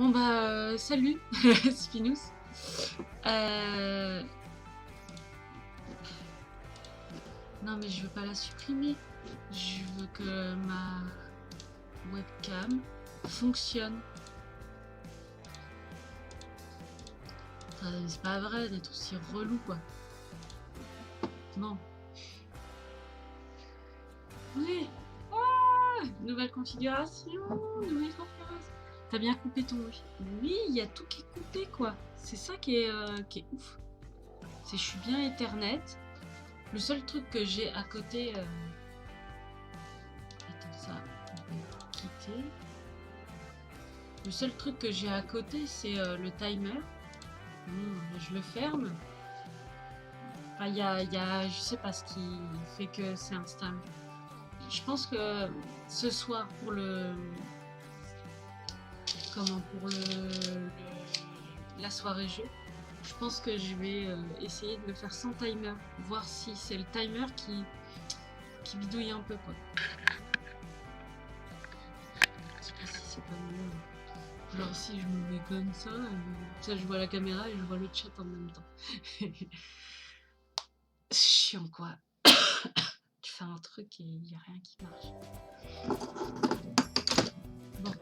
Bon bah salut Spinous. Euh, Non mais je veux pas la supprimer. Je veux que ma webcam fonctionne. C'est pas vrai d'être aussi relou quoi. Non. Oui. Ah, nouvelle configuration. Nouvelle configuration. T'as bien coupé ton wifi? Oui, il y a tout qui est coupé quoi. C'est ça qui est ouf. C'est je suis bien Ethernet. Le seul truc que j'ai à côté... Attends, ça, on va quitter. Le seul truc que j'ai à côté, c'est le timer. Je le ferme. Enfin, je sais pas ce qui fait que c'est instable. Je pense que ce soir, pour la soirée jeu, je pense que je vais essayer de le faire sans timer. Voir si c'est le timer qui bidouille un peu, quoi. Je sais pas si c'est pas mieux. Genre si je me mets comme ça je vois la caméra et je vois le chat en même temps. C'est chiant quoi. Tu fais un truc et il n'y a rien qui marche. Bon.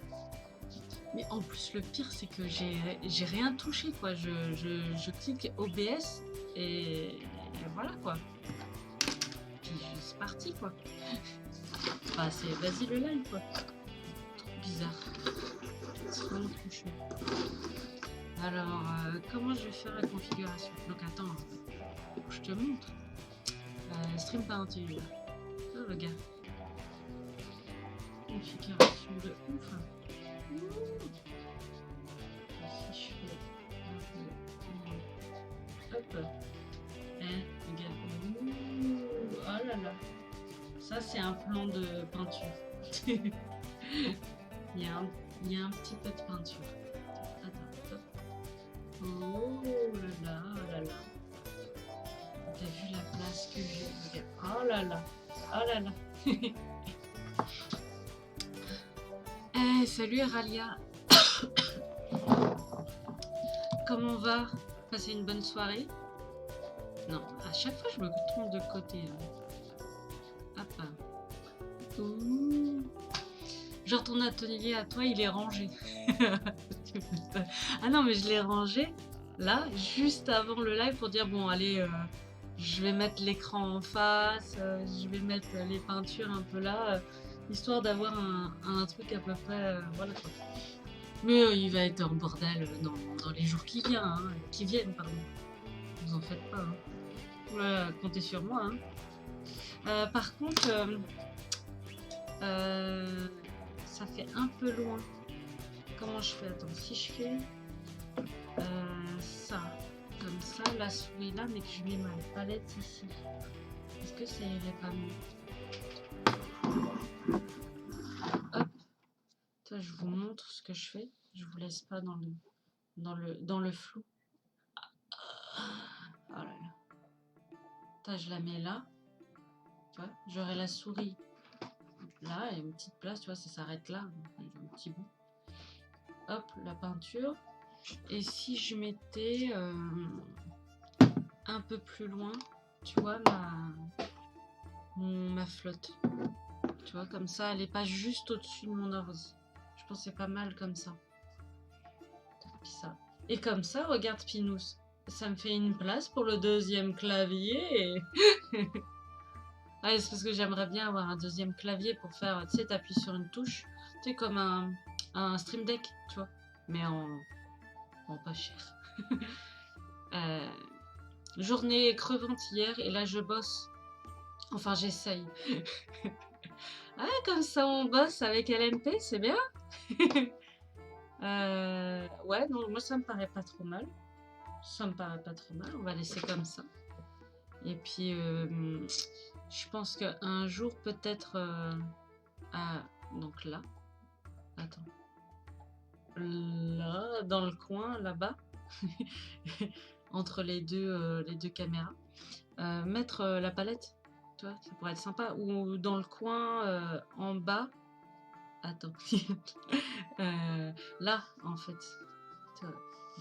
Mais en plus le pire c'est que j'ai rien touché quoi. Je clique OBS et voilà quoi. Puis c'est parti quoi. Bah c'est vas-y le live quoi. Trop bizarre. C'est vraiment trop chaud. Alors comment je vais faire la configuration? Donc attends, je te montre. Stream peinture. Oh le gars. Configuration de ouf. Si je fais hop. Regarde. Oh là là. Ça c'est un plan de peinture. il y a un petit peu de peinture. Attends, hop. Oh là là, oh là là. T'as vu la place que j'ai? Oh là là, oh là là. Salut Ralia. Comment va? Passez une bonne soirée? Non, à chaque fois je me trompe de côté. Hop. Ouh. Genre ton atelier à toi il est rangé. Ah non mais je l'ai rangé là juste avant le live pour dire bon allez je vais mettre l'écran en face, je vais mettre les peintures un peu là, histoire d'avoir un truc à peu près voilà quoi. Mais il va être en bordel dans les jours qui viennent pardon. Vous en faites pas hein. Ouais, comptez sur moi hein. Par contre ça fait un peu loin. Comment je fais? Attends, si je fais ça, comme ça, la souris là, mais que je mets ma palette ici, est-ce que ça irait pas mieux? Hop, toi, je vous montre ce que je fais. Je vous laisse pas dans le flou. Oh là là. Toi, je la mets là. Tu vois, j'aurai la souris là et une petite place. Tu vois, ça s'arrête là, un petit bout. Hop, la peinture. Et si je mettais un peu plus loin, tu vois, ma flotte. Tu vois, comme ça, elle est pas juste au-dessus de mon ordi. Je pense que c'est pas mal comme ça. Et comme ça, regarde Pinous. Ça me fait une place pour le deuxième clavier. Ouais, c'est parce que j'aimerais bien avoir un deuxième clavier pour faire, tu sais, t'appuies sur une touche. Tu sais, comme un Stream Deck, tu vois. Mais en pas cher. Journée crevante hier et là je bosse. Enfin, j'essaye. Ah, comme ça on bosse avec LNP, c'est bien. Ouais, non, moi ça me paraît pas trop mal. Ça me paraît pas trop mal, on va laisser comme ça. Et puis, je pense qu'un jour, peut-être... donc là. Attends. Là, dans le coin, là-bas. Entre les deux caméras. Mettre la palette, tu vois, ça pourrait être sympa. Ou dans le coin, en bas, Attends. Là, en fait. Tu vois,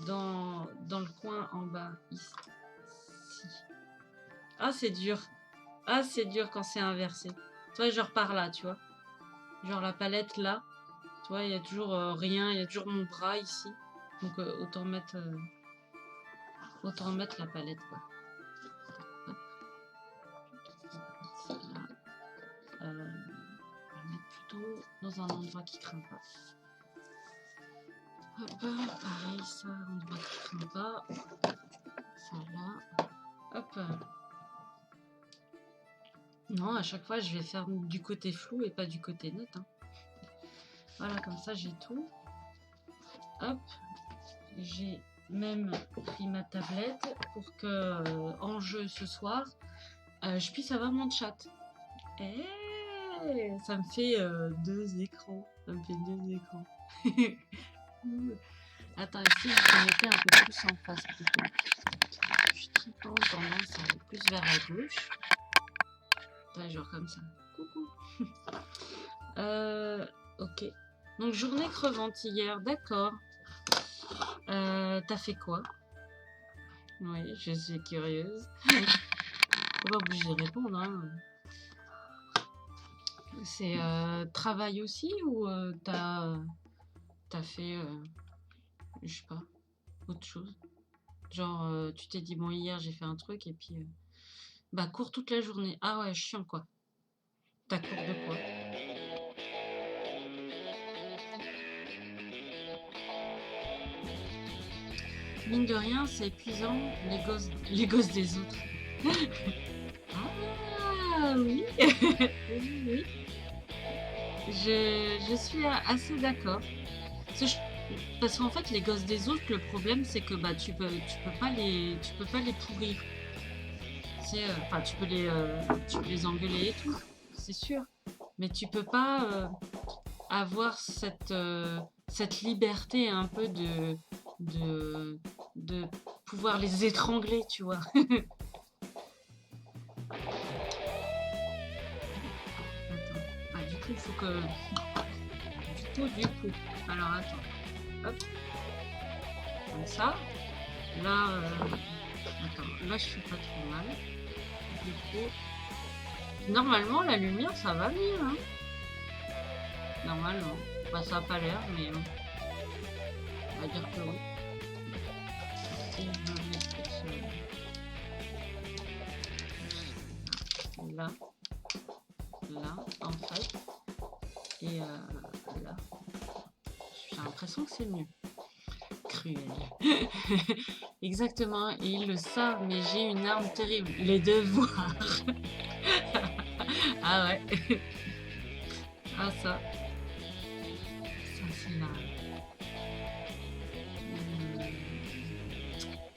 dans le coin en bas, ici. Ah, c'est dur. Ah, c'est dur quand c'est inversé. Tu vois, genre par là, tu vois. Genre la palette là. Tu vois, il y a toujours rien. Il y a toujours mon bras ici. Donc, autant mettre la palette, quoi. Hop. Là. On va la mettre plutôt dans un endroit qui craint pas. Hop, pareil, ça, endroit qui craint pas. Ça là. Hop. Non, à chaque fois, je vais faire du côté flou et pas du côté net. Hein. Voilà, comme ça, j'ai tout. Hop. J'ai même pris ma tablette pour que, en jeu ce soir, je puisse avoir mon chat. Et ça me fait 2 écrans. Ça me fait 2 écrans. Attends, ici, je vais mettre un peu plus en face plutôt. Je suis tout le temps tendance à aller plus vers la gauche. Ouais, genre comme ça. Coucou. Ok. Donc, journée crevante hier, d'accord. T'as fait quoi? Oui, je suis curieuse. On va obligé de répondre. Hein. C'est travail aussi ou t'as fait, je sais pas, autre chose? Genre, tu t'es dit, bon, hier j'ai fait un truc et puis, bah, cours toute la journée. Ah ouais, chiant quoi. T'as cours de quoi? Mine de rien, c'est épuisant, les gosses des autres. Ah oui, oui, oui. Je suis assez d'accord. Parce qu'en fait, les gosses des autres, le problème, c'est que bah tu peux pas les pourrir. Enfin, tu peux les engueuler et tout, c'est sûr. Mais tu peux pas avoir cette liberté un peu de pouvoir les étrangler, tu vois. Attends. Ah, du coup, il faut que... Du coup. Alors, attends. Hop. Comme ça. Là, attends. Là, je suis pas trop mal. Du coup... Normalement, la lumière, ça va mieux, hein. Normalement. Bah, ça n'a pas l'air, mais... on va dire que oui. Et je vais mettre là. Là, en fait. Et là. J'ai l'impression que c'est mieux. Cruel. Exactement, et ils le savent, mais j'ai une arme terrible. Les devoirs. Ah ouais. Ah ça. Ça c'est la...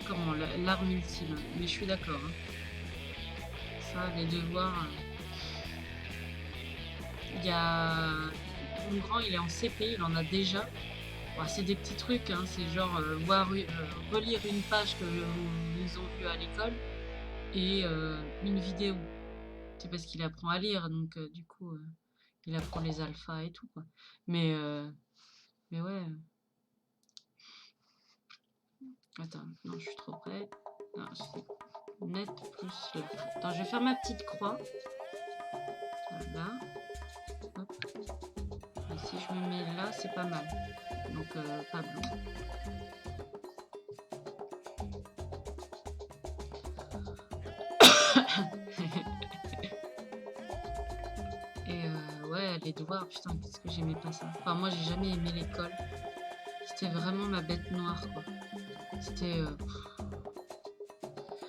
Comment, l'arme ultime. Mais je suis d'accord. Hein. Ça, les devoirs... Il y a... Mon grand, il est en CP, il en a déjà. Bon, c'est des petits trucs, hein. C'est genre relire une page qu'ils ont vue à l'école et une vidéo. C'est parce qu'il apprend à lire, donc du coup, il apprend les alphas et tout, quoi. Mais ouais. Attends, non, je suis trop près. Non, c'est net plus là. Attends, je vais faire ma petite croix. Voilà. Hop. Et si je me mets là, c'est pas mal. Donc, pas blanc. Et ouais, les devoirs, putain, qu'est-ce que j'aimais pas ça. Enfin, moi, j'ai jamais aimé l'école. C'était vraiment ma bête noire, quoi. C'était...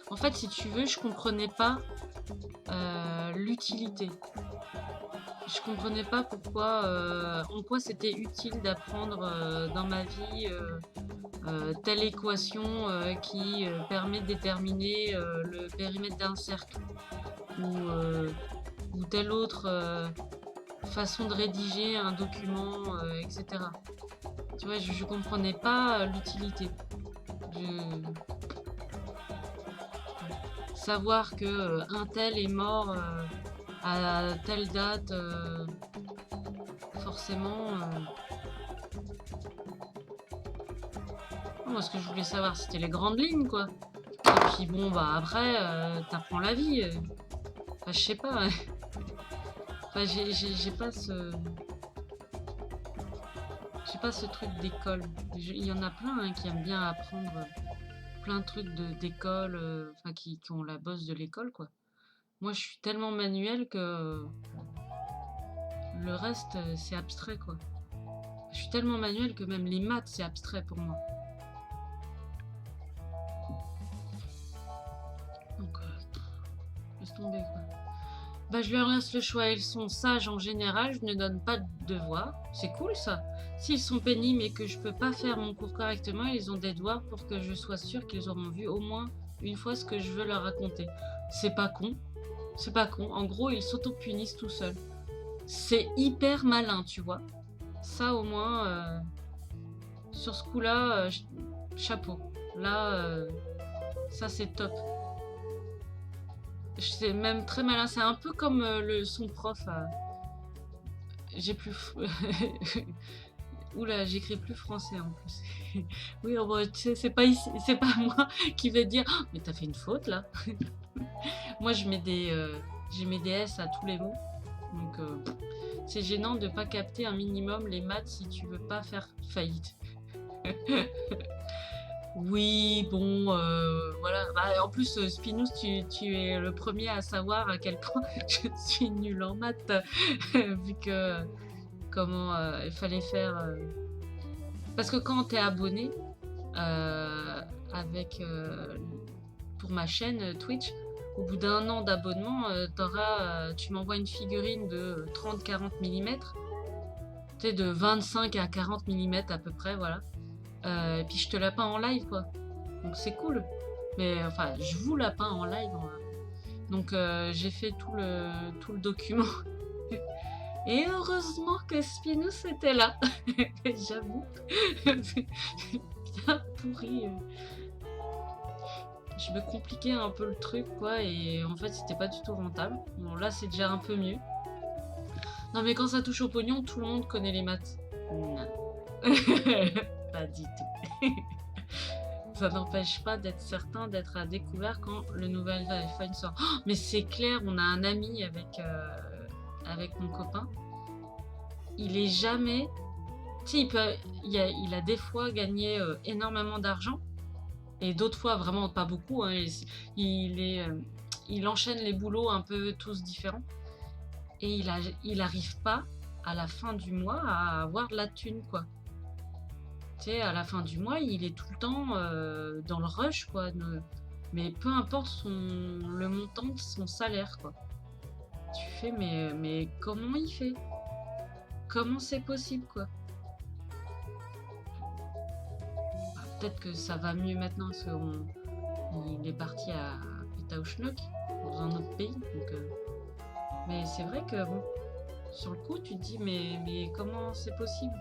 En fait, si tu veux, je comprenais pas l'utilité. Je comprenais pas pourquoi, en quoi c'était utile d'apprendre dans ma vie telle équation qui permet de déterminer le périmètre d'un cercle ou telle autre façon de rédiger un document, etc. Tu vois, je comprenais pas l'utilité. Savoir que un tel est mort à telle date, forcément... Moi, ce que je voulais savoir, c'était les grandes lignes, quoi. Et puis bon, bah après, t'apprends la vie. Enfin, je sais pas. Enfin, j'ai pas ce... J'ai pas ce truc d'école. Il y en a plein hein, qui aiment bien apprendre plein de trucs d'école, enfin qui ont la bosse de l'école, quoi. Moi, je suis tellement manuel que le reste, c'est abstrait, quoi. Je suis tellement manuel que même les maths, c'est abstrait pour moi. Donc, laisse tomber, quoi. Bah, je leur laisse le choix. Ils sont sages en général, je ne donne pas de devoirs. C'est cool, ça. S'ils sont pénibles et que je peux pas faire mon cours correctement, ils ont des devoirs pour que je sois sûre qu'ils auront vu au moins une fois ce que je veux leur raconter. C'est pas con. C'est pas con. En gros, ils s'auto-punissent tout seuls. C'est hyper malin, tu vois. Ça, au moins, sur ce coup-là, chapeau. Là, ça, c'est top. C'est même très malin. C'est un peu comme son prof. J'ai plus... Oula, j'écris plus français en plus. Oui, oh, bah, tu sais, c'est pas moi qui vais dire oh, mais t'as fait une faute là. Moi, je mets j'ai mes DS à tous les mots. Donc, c'est gênant de pas capter un minimum les maths si tu veux pas faire faillite. Oui, bon, voilà. Bah, en plus, Spinous, tu es le premier à savoir à quel point je suis nulle en maths, vu que comment il fallait faire. Parce que quand tu es abonné avec pour ma chaîne Twitch, au bout d'un an d'abonnement, tu m'envoies une figurine de 30-40 mm, tu sais, de 25 à 40 mm à peu près, voilà. Et puis je te la peins en live, quoi. Donc c'est cool. Mais enfin, je vous la peins en live. Donc j'ai fait tout le document. Et heureusement que Spinous était là. J'avoue. Bien pourri. Je me compliquais un peu le truc, quoi. Et en fait, c'était pas du tout rentable. Bon, là, c'est déjà un peu mieux. Non, mais quand ça touche au pognon, tout le monde connaît les maths. Non. Pas du tout. Ça n'empêche pas d'être certain d'être à découvert quand le nouvel iPhone sort. Oh, mais c'est clair, on a un ami avec mon copain. Il est jamais... Tu sais, il a des fois gagné énormément d'argent et d'autres fois vraiment pas beaucoup. Hein. Il enchaîne les boulots un peu tous différents et il arrive pas à la fin du mois à avoir de la thune, quoi. Tu sais, à la fin du mois, il est tout le temps dans le rush, quoi. Mais peu importe le montant de son salaire, quoi. Tu fais, mais comment il fait? Comment c'est possible, quoi? Bah, peut-être que ça va mieux maintenant, parce qu'il est parti à Pétaouchnok, dans un autre pays. Donc, mais c'est vrai que, bon, sur le coup, tu te dis, mais comment c'est possible?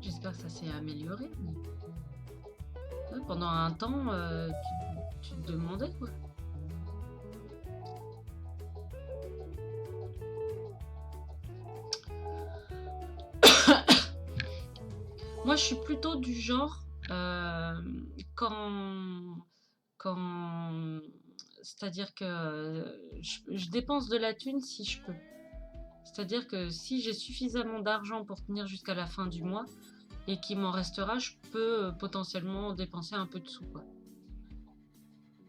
J'espère que ça s'est amélioré. Mais... pendant un temps, tu te demandais, quoi. Moi, je suis plutôt du genre, c'est-à-dire que je dépense de la thune si je peux. C'est-à-dire que si j'ai suffisamment d'argent pour tenir jusqu'à la fin du mois et qu'il m'en restera, je peux potentiellement dépenser un peu de sous, quoi.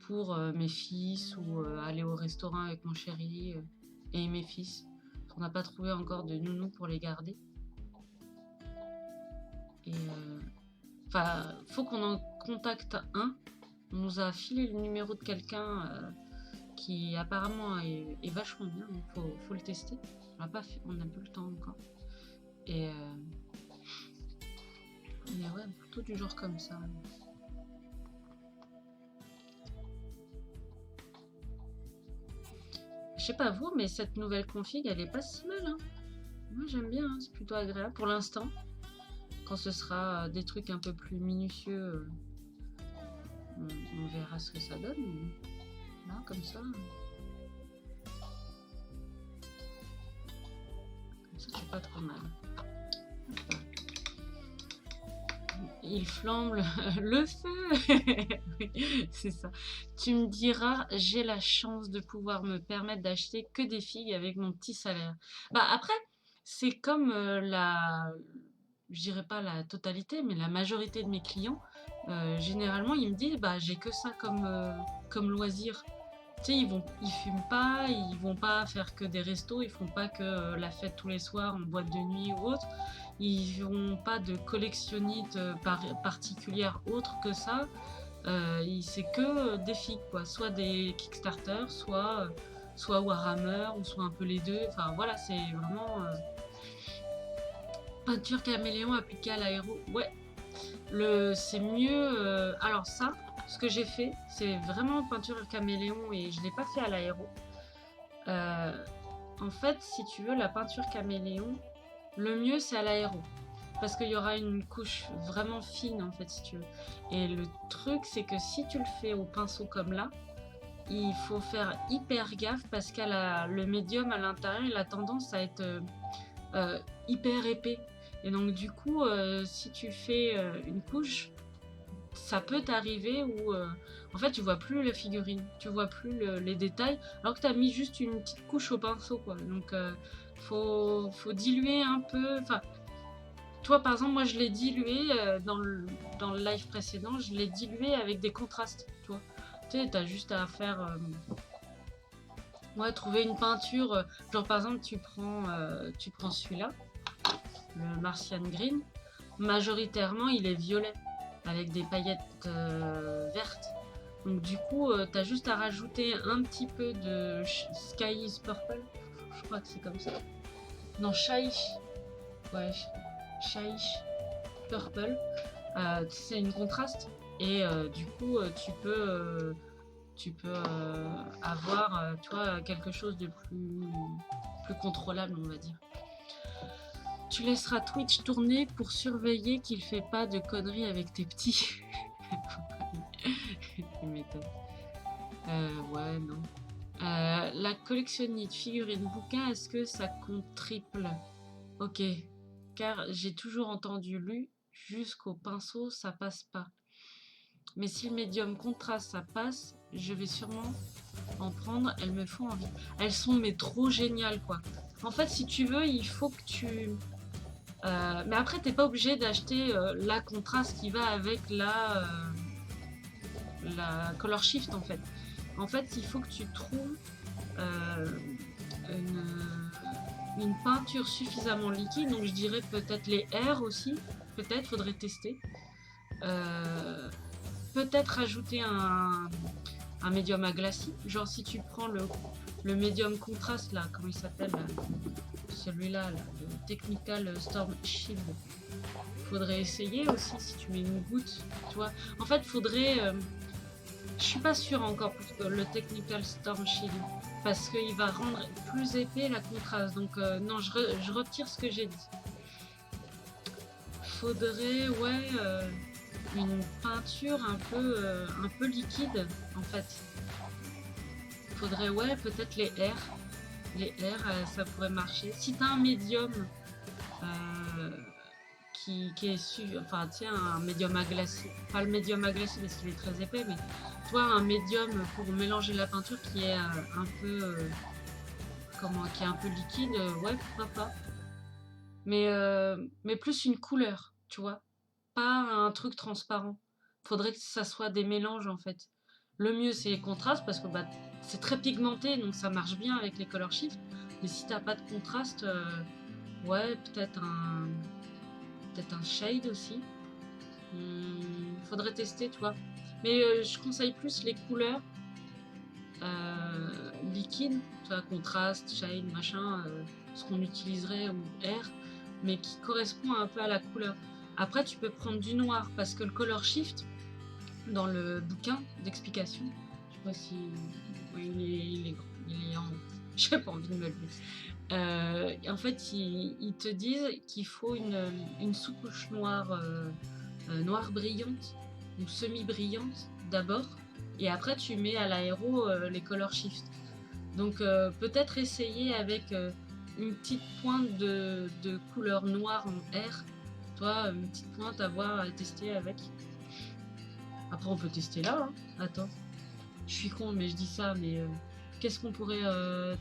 Pour mes fils ou aller au restaurant avec mon chéri et mes fils. On n'a pas trouvé encore de nounou pour les garder. Et enfin, faut qu'on en contacte un. On nous a filé le numéro de quelqu'un qui apparemment est vachement bien, donc faut le tester. On n'a pas eu le temps encore. Et mais ouais, plutôt du genre comme ça. Je sais pas vous, mais cette nouvelle config, elle est pas si mal. Hein. Moi j'aime bien, hein, c'est plutôt agréable pour l'instant. Quand ce sera des trucs un peu plus minutieux, on verra ce que ça donne. Là, comme ça. Ça fait pas trop mal. Il flambe le feu. Oui, c'est ça. Tu me diras, j'ai la chance de pouvoir me permettre d'acheter que des figues avec mon petit salaire. Bah après, c'est comme je dirais pas la totalité, mais la majorité de mes clients, généralement, ils me disent, bah j'ai que ça comme loisir. Tu sais, ils fument pas, ils vont pas faire que des restos, ils font pas que la fête tous les soirs en boîte de nuit ou autre. Ils n'ont pas de collectionnite particulière autre que ça. C'est que des figues, quoi. Soit des Kickstarter, soit Warhammer, ou soit un peu les deux. Enfin voilà, c'est vraiment peinture caméléon appliquée à l'aéro. Ouais, c'est mieux. Alors ça, ce que j'ai fait, c'est vraiment peinture caméléon et je l'ai pas fait à l'aéro. En fait, si tu veux, la peinture caméléon, le mieux c'est à l'aéro. Parce qu'il y aura une couche vraiment fine en fait, si tu veux. Et le truc, c'est que si tu le fais au pinceau comme là, il faut faire hyper gaffe parce que le médium à l'intérieur, il a tendance à être hyper épais. Et donc du coup, si tu fais une couche, ça peut t'arriver où en fait tu vois plus la figurine, tu vois plus les détails, alors que tu as mis juste une petite couche au pinceau, quoi. Donc faut diluer un peu. Enfin, toi par exemple, moi je l'ai dilué dans le live précédent, je l'ai dilué avec des contrastes, tu vois. Tu sais, t'as juste à faire ouais, trouver une peinture, genre par exemple tu prends celui-là, le Martian Green, majoritairement il est violet avec des paillettes vertes. Donc du coup, tu as juste à rajouter un petit peu de Sky is Purple, je crois que c'est comme ça. Non, Shaish, ouais, Shaish Purple, c'est une contraste. Et du coup, tu peux avoir, tu vois, quelque chose de plus contrôlable, on va dire. Tu laisseras Twitch tourner pour surveiller qu'il fait pas de conneries avec tes petits. Il m'étonne. Ouais, non. La collectionnite, figurines, bouquins, est-ce que ça compte triple? Ok. Car j'ai toujours entendu lu, jusqu'au pinceau, ça passe pas. Mais si le médium contraste, ça passe, je vais sûrement en prendre. Elles me font envie. Elles sont mais trop géniales, quoi. En fait, si tu veux, il faut que tu... mais après, t'es pas obligé d'acheter la contraste qui va avec la color shift, en fait. En fait, il faut que tu trouves une peinture suffisamment liquide. Donc, je dirais peut-être les airs aussi. Peut-être, faudrait tester. Peut-être rajouter un médium à glacis. Genre, si tu prends le médium contraste, là, comment il s'appelle, celui-là, le Technical Storm Shield. Faudrait essayer aussi si tu mets une goutte, tu vois. En fait, faudrait... je suis pas sûre encore pour le Technical Storm Shield parce qu'il va rendre plus épais la contraste. Donc non, je retire ce que j'ai dit. Faudrait, ouais, une peinture un peu liquide en fait. Faudrait, ouais, peut-être les airs. Les airs, ça pourrait marcher. Si t'as un médium qui est enfin tiens, un médium à glacer, pas le médium à glacer parce qu'il est très épais, mais toi un médium pour mélanger la peinture qui est un peu qui est un peu liquide, ouais, pourquoi pas, mais plus une couleur, tu vois, pas un truc transparent. Faudrait que ça soit des mélanges en fait. Le mieux c'est les contrastes parce que bah, c'est très pigmenté donc ça marche bien avec les color shift, mais si t'as pas de contraste, ouais, peut-être un shade aussi. Faudrait tester, tu vois. Mais je conseille plus les couleurs liquides, tu vois, contraste, shade, machin, ce qu'on utiliserait ou air, mais qui correspond un peu à la couleur. Après, tu peux prendre du noir parce que le color shift, dans le bouquin d'explication, je sais pas si. Oui, il est en. J'ai pas envie de me lever. En fait, ils te disent qu'il faut une sous-couche noire, noire brillante ou semi-brillante d'abord, et après tu mets à l'aéro les color shift. Donc peut-être essayer avec une petite pointe de couleur noire en R. Toi, une petite pointe à voir, à tester avec. Après, on peut tester là. Hein. Attends. Je suis con, mais je dis ça. Mais qu'est-ce qu'on pourrait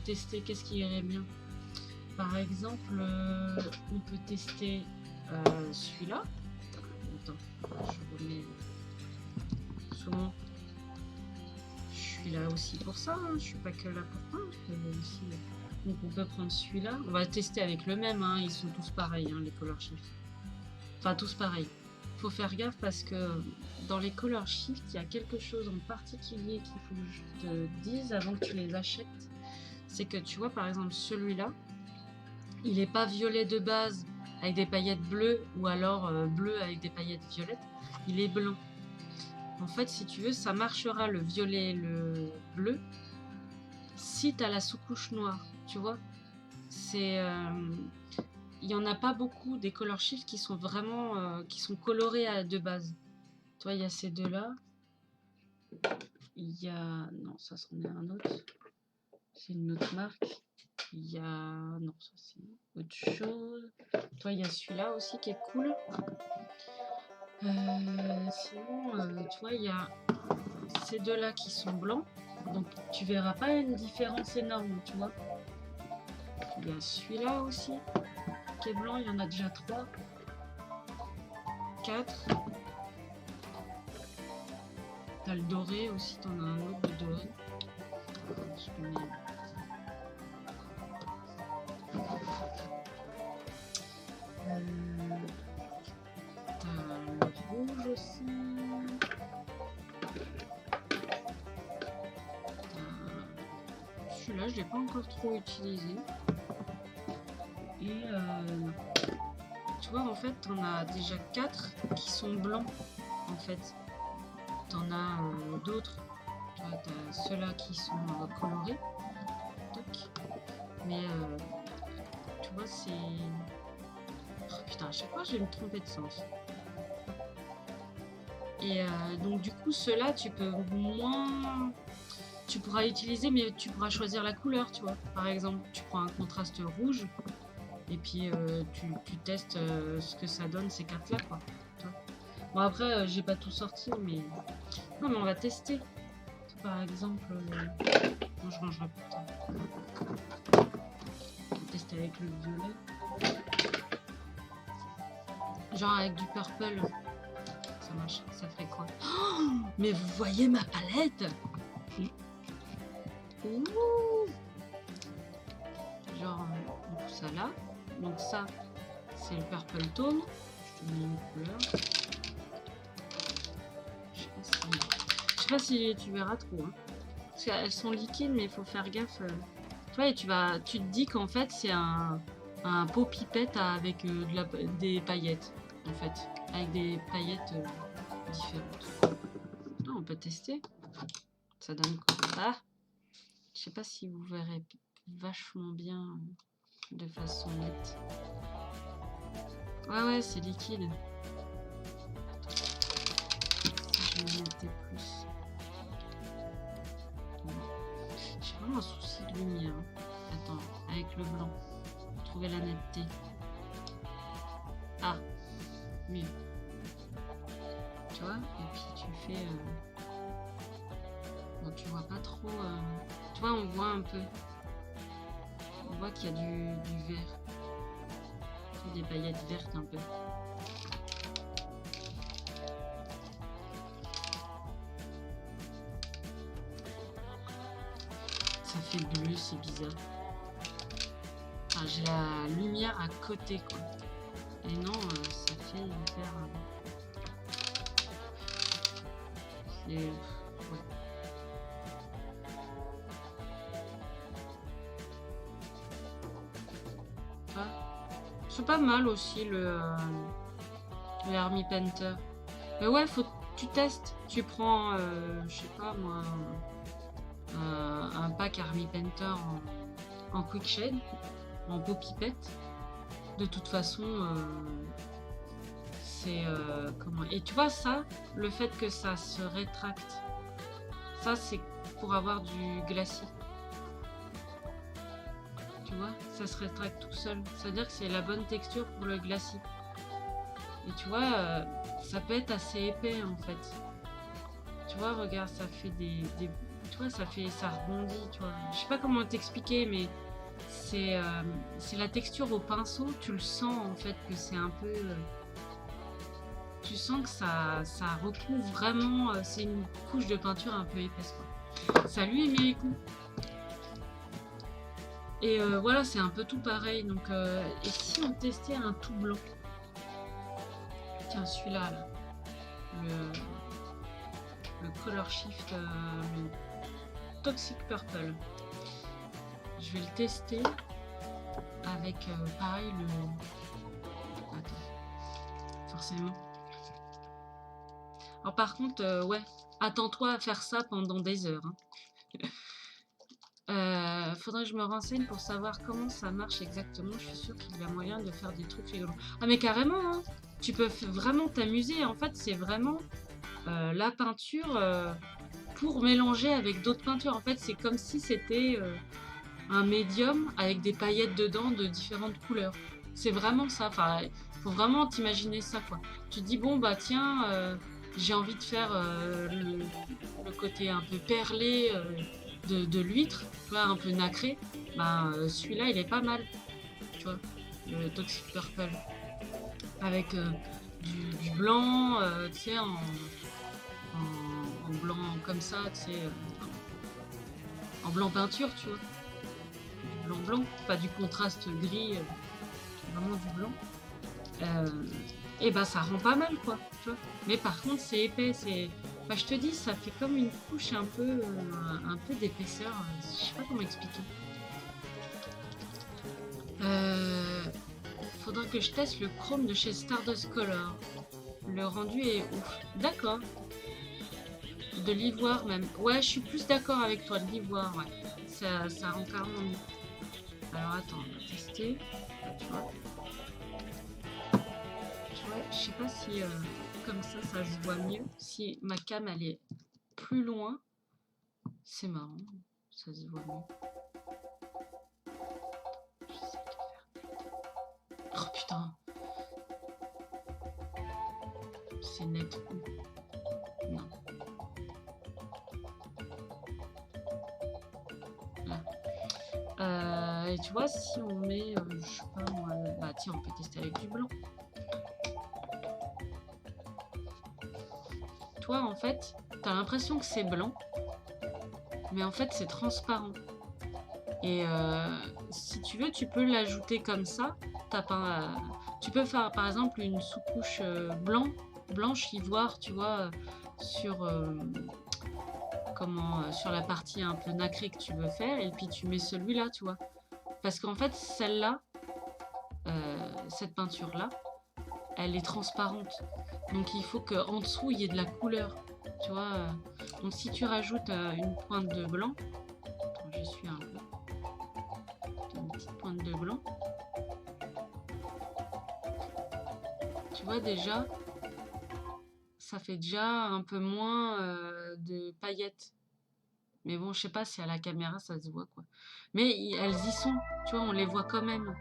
tester? Qu'est-ce qui irait bien? Par exemple, on peut tester celui-là. Attends, je remets souvent. Je suis là aussi pour ça. Hein. Je suis pas que là pour ça. Je peux aussi... Donc on peut prendre celui-là. On va tester avec le même. Hein. Ils sont tous pareils, hein, les color shift. Enfin, tous pareils. Faut faire gaffe parce que dans les color shift, il y a quelque chose en particulier qu'il faut que je te dise avant que tu les achètes. C'est que tu vois, par exemple, celui-là, il n'est pas violet de base avec des paillettes bleues ou alors bleu avec des paillettes violettes. Il est blanc. En fait, si tu veux, ça marchera le violet et le bleu si tu as la sous-couche noire. Tu vois, c'est... il n'y en a pas beaucoup des color shift qui sont vraiment qui sont colorés de base. Toi, il y a ces deux-là. Il y a... Non, ça, c'en est un autre. C'est une autre marque. Il y a... Non, ça, c'est autre chose. Toi, il y a celui-là aussi qui est cool. Sinon, tu vois, il y a ces deux-là qui sont blancs. Donc, tu verras pas une différence énorme, tu vois. Il y a celui-là aussi qui est blanc. Il y en a déjà 3. 4. T'as le doré aussi, t'en as un autre de doré. Je le mets. T'as le rouge aussi. Celui-là, je l'ai pas encore trop utilisé. Et tu vois, en fait, t'en as déjà 4 qui sont blancs, en fait. T'en as d'autres. Tu vois, t'as ceux-là qui sont colorés. Toc. Mais tu vois, c'est... Oh putain, à chaque fois, je vais me tromper de sens. Et donc, du coup, ceux-là, tu peux moins... Tu pourras utiliser, mais tu pourras choisir la couleur, tu vois. Par exemple, tu prends un contraste rouge, et puis tu testes ce que ça donne, ces cartes-là, quoi. Bon, après, j'ai pas tout sorti, mais... Non, mais on va tester. Par exemple... Bon, je rangerai plus tard. On va tester avec le violet. Genre avec du purple. Ça marche, ça ferait quoi? Oh, mais vous voyez ma palette? Ouh. Genre, on pousse ça là. Donc ça, c'est le purple tone. Je te mets une couleur. Je sais pas si tu verras trop. Hein. Parce qu'elles sont liquides, mais il faut faire gaffe. Tu vois, et tu te dis qu'en fait, c'est un pot pipette avec des paillettes. En fait, avec des paillettes différentes. Non, on peut tester. Ça donne quoi? Ah, je sais pas si vous verrez vachement bien de façon nette. Ouais, c'est liquide. Si je le mettais plus. J'ai vraiment un souci de lumière. Attends, avec le blanc. Pour trouver la netteté. Ah, mieux. Tu vois? Et puis tu fais... Bon, tu vois pas trop... Tu vois, on voit un peu. On voit qu'il y a du vert. Des paillettes vertes un peu. Ça fait bleu, c'est bizarre. Ah, j'ai la lumière à côté, quoi. Et non, ça fait vert. C'est... Ouais. C'est pas mal aussi le Army Painter. Mais ouais, tu testes. Tu prends, je sais pas moi, un pack Army Painter en quick shade, en pot pipette. De toute façon, c'est comment. Et tu vois ça, le fait que ça se rétracte, ça c'est pour avoir du glacis. Tu vois, ça se rétracte tout seul. C'est-à-dire que c'est la bonne texture pour le glacis. Et tu vois, ça peut être assez épais en fait. Tu vois, regarde, ça fait tu vois, ça rebondit, tu vois. Je sais pas comment t'expliquer, mais c'est la texture au pinceau. Tu le sens en fait que c'est un peu... tu sens que ça recouvre vraiment... c'est une couche de peinture un peu épaisse, quoi. Salut Emerico. Et voilà, c'est un peu tout pareil. Donc, et si on testait un tout blanc? Tiens, celui-là, là. Le Color Shift, le Toxic Purple. Je vais le tester avec, pareil, Attends. Forcément. Alors par contre, ouais, attends-toi à faire ça pendant des heures. Hein. Faudrait que je me renseigne pour savoir comment ça marche exactement. Je suis sûre qu'il y a moyen de faire des trucs rigolos. Ah mais carrément, hein. Tu peux vraiment t'amuser. En fait, c'est vraiment la peinture pour mélanger avec d'autres peintures. En fait, c'est comme si c'était un médium avec des paillettes dedans de différentes couleurs. C'est vraiment ça. Enfin, faut vraiment t'imaginer ça, quoi. Tu te dis, bon, bah tiens, j'ai envie de faire le côté un peu perlé de l'huître, tu vois, un peu nacré. Bah, celui-là, il est pas mal, tu vois, le Toxic Purple. Avec du blanc, tu sais, en blanc comme ça, tu sais, en blanc peinture, tu vois. Du blanc, pas du contraste gris, vraiment du blanc. Et bah ça rend pas mal, quoi, tu vois. Mais par contre, c'est épais, bah, je te dis, ça fait comme une couche un peu d'épaisseur. Je sais pas comment expliquer. Faudra que je teste le chrome de chez Stardust Color. Le rendu est ouf. D'accord. De l'ivoire même. Ouais, je suis plus d'accord avec toi, de l'ivoire, ouais. Ça rend carrément mieux. Alors attends, on va tester. Là, tu vois. Je sais pas si comme ça se voit mieux. Si ma cam elle est plus loin, c'est marrant, ça se voit mieux. J'essaie de faire. Oh putain, c'est net ou non? Là. Et tu vois, si on met, je sais pas moi, bah tiens, on peut tester avec du blanc. Toi, en fait, t'as l'impression que c'est blanc, mais en fait, c'est transparent. Et si tu veux, tu peux l'ajouter comme ça. Tu peux faire, par exemple, une sous-couche blanche ivoire, tu vois, sur sur la partie un peu nacrée que tu veux faire, et puis tu mets celui-là, tu vois. Parce qu'en fait, celle-là, cette peinture-là, elle est transparente. Donc il faut qu'en dessous, il y ait de la couleur. Tu vois. Donc si tu rajoutes une pointe de blanc, attends, je suis un peu. Une petite pointe de blanc. Tu vois déjà, ça fait déjà un peu moins de paillettes. Mais bon, je sais pas si à la caméra ça se voit, quoi. Mais elles y sont, tu vois, on les voit quand même.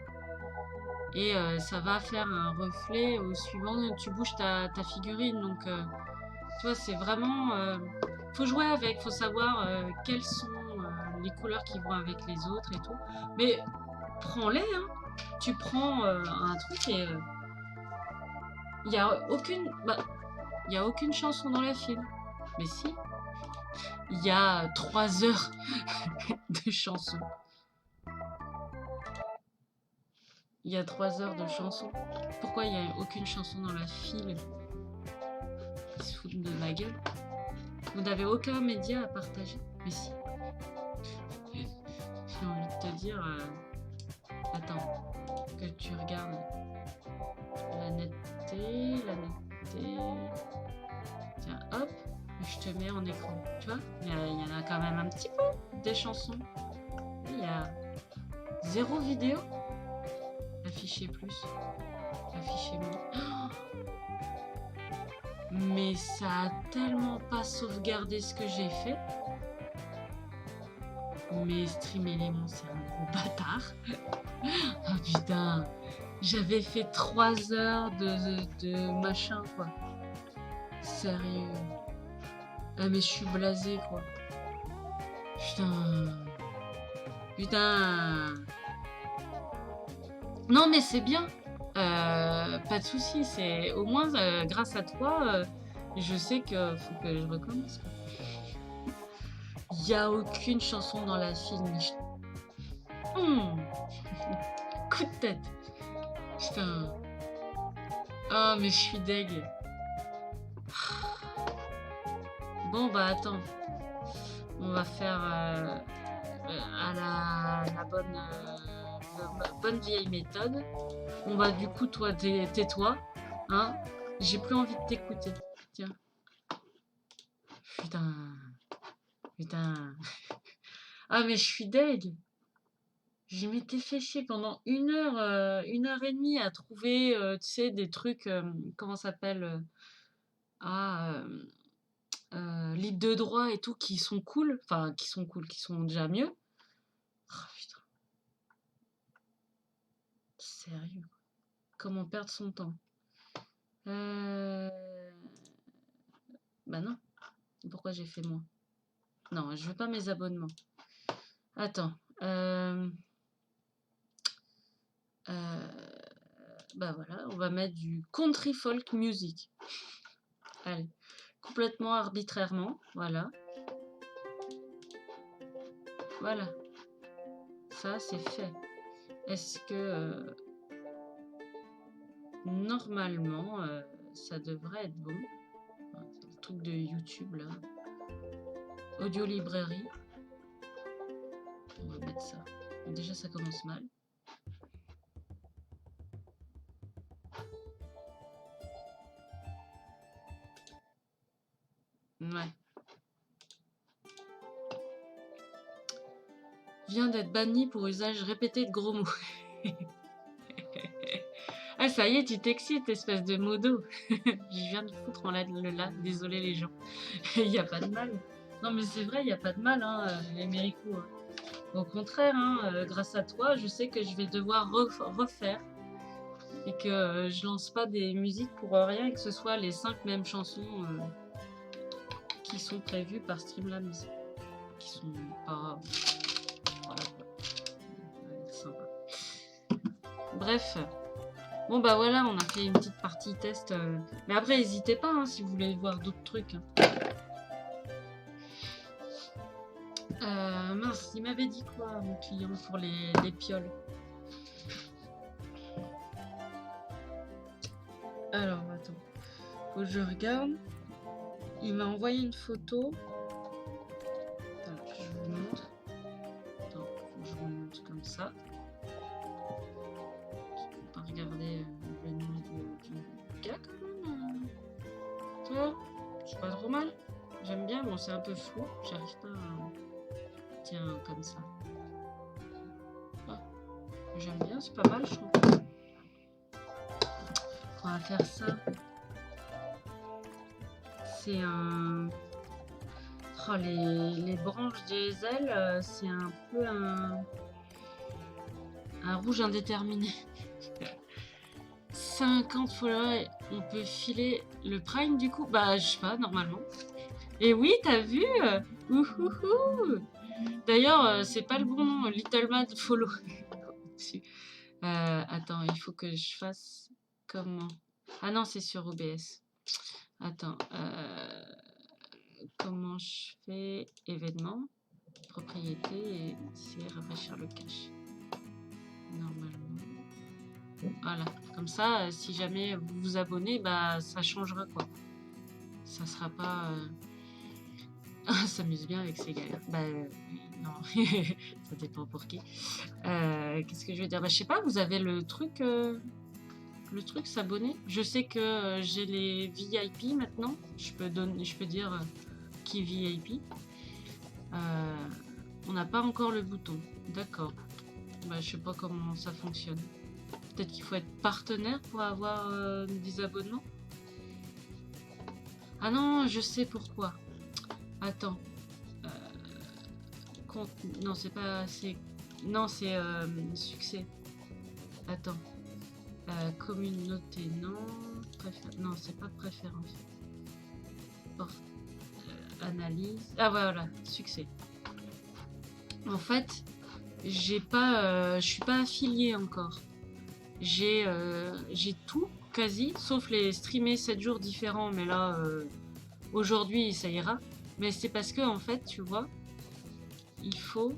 Et ça va faire un reflet au suivant, tu bouges ta figurine. Donc, tu vois, c'est vraiment... faut jouer avec, faut savoir quelles sont les couleurs qui vont avec les autres et tout. Mais prends-les, hein. Tu prends un truc et... il n'y a aucune... Bah, il n'y a aucune chanson dans la file. Mais si. Il y a 3 heures de chansons. Il y a 3 heures de chansons. Pourquoi il n'y a aucune chanson dans la file? Ils se foutent de ma gueule. Vous n'avez aucun média à partager? Mais si. J'ai envie de te dire... Attends. Que tu regardes. La netteté. Tiens, hop. Je te mets en écran. Tu vois, il y en a quand même un petit peu des chansons. Il y a 0 vidéo. Afficher plus. Afficher moins. Mais ça a tellement pas sauvegardé ce que j'ai fait. Mais Stream Element, c'est un gros bâtard. Ah putain, j'avais fait 3 heures de machin, quoi. Sérieux. Ah mais je suis blasée, quoi. Putain. Putain. Non mais c'est bien. Pas de souci. C'est au moins grâce à toi, je sais que faut que je recommence. Il y a aucune chanson dans la film. Coup de tête. Putain. Ah mais je suis deg. Bon bah attends. On va faire à la bonne vieille méthode. On va du coup, toi, tais-toi. Hein, j'ai plus envie de t'écouter. Tiens. Putain. Putain. Ah mais je suis deg. Je m'étais fait chier pendant 1 heure et demie à trouver, tu sais, des trucs, comment ça s'appelle libres de droit et tout, qui sont cool. Enfin, qui sont cool, qui sont déjà mieux. Oh, putain. Sérieux. Comment perdre son temps? Bah non. Pourquoi j'ai fait moi? Non, je veux pas mes abonnements. Attends. Bah voilà, on va mettre du country folk music. Allez. Complètement arbitrairement. Voilà. Voilà. Ça, c'est fait. Est-ce que... normalement, ça devrait être bon. C'est le truc de YouTube, là. Audio librairie. On va mettre ça. Déjà, ça commence mal. Ouais. Vient d'être banni pour usage répété de gros mots. Ah, ça y est, tu t'excites, espèce de modo. Je viens de foutre en le là. Désolé les gens. Il n'y a pas de mal. Non, mais c'est vrai, il n'y a pas de mal, hein, les méricots. Hein. Au contraire, hein, grâce à toi, je sais que je vais devoir refaire. Et que je lance pas des musiques pour rien, et que ce soit les 5 mêmes chansons qui sont prévues par Streamlabs. Qui sont pas... Voilà quoi. Ouais, sympa. Bref. Bon bah voilà, on a fait une petite partie test. Mais après, n'hésitez pas hein, si vous voulez voir d'autres trucs. Mince, il m'avait dit quoi, mon client, pour les pioles? Alors, attends. Faut que je regarde. Il m'a envoyé une photo. Attends, je vous montre. Attends, faut que je vous montre comme ça. On va regarder le nom du gars quand même. Toi, c'est pas trop mal. J'aime bien, bon c'est un peu flou. J'arrive pas à... Tiens, comme ça. Ah, j'aime bien, c'est pas mal je trouve. On va faire ça. C'est un... Oh, les branches des ailes, c'est un peu un rouge indéterminé. 50 followers, on peut filer le prime du coup? Bah je sais pas, normalement. Et oui, t'as vu? D'ailleurs, c'est pas le bon nom, Little Mad Follow. Attends, il faut que je fasse comment? Ah non, c'est sur OBS. Attends, comment je fais? Événements, propriété, et c'est rafraîchir le cache. Normalement. Voilà, comme ça, si jamais vous vous abonnez, bah ça changera quoi. Ça sera pas... s'amuse bien avec ces galères. Bah non, ça dépend pour qui. Qu'est-ce que je veux dire? Bah je sais pas, vous avez le truc s'abonner. Je sais que j'ai les VIP maintenant. Je peux dire qui VIP. On n'a pas encore le bouton. D'accord. Bah je sais pas comment ça fonctionne. Peut-être qu'il faut être partenaire pour avoir des abonnements. Ah non, je sais pourquoi. Attends. Non, c'est pas... Non, c'est succès. Attends. Communauté, non. Non, c'est pas préférence. Analyse. Ah, voilà, succès. En fait, j'ai pas... je suis pas affiliée encore. J'ai tout, quasi, sauf les streamer 7 jours différents, mais là, aujourd'hui, ça ira. Mais c'est parce que, en fait, tu vois, il faut...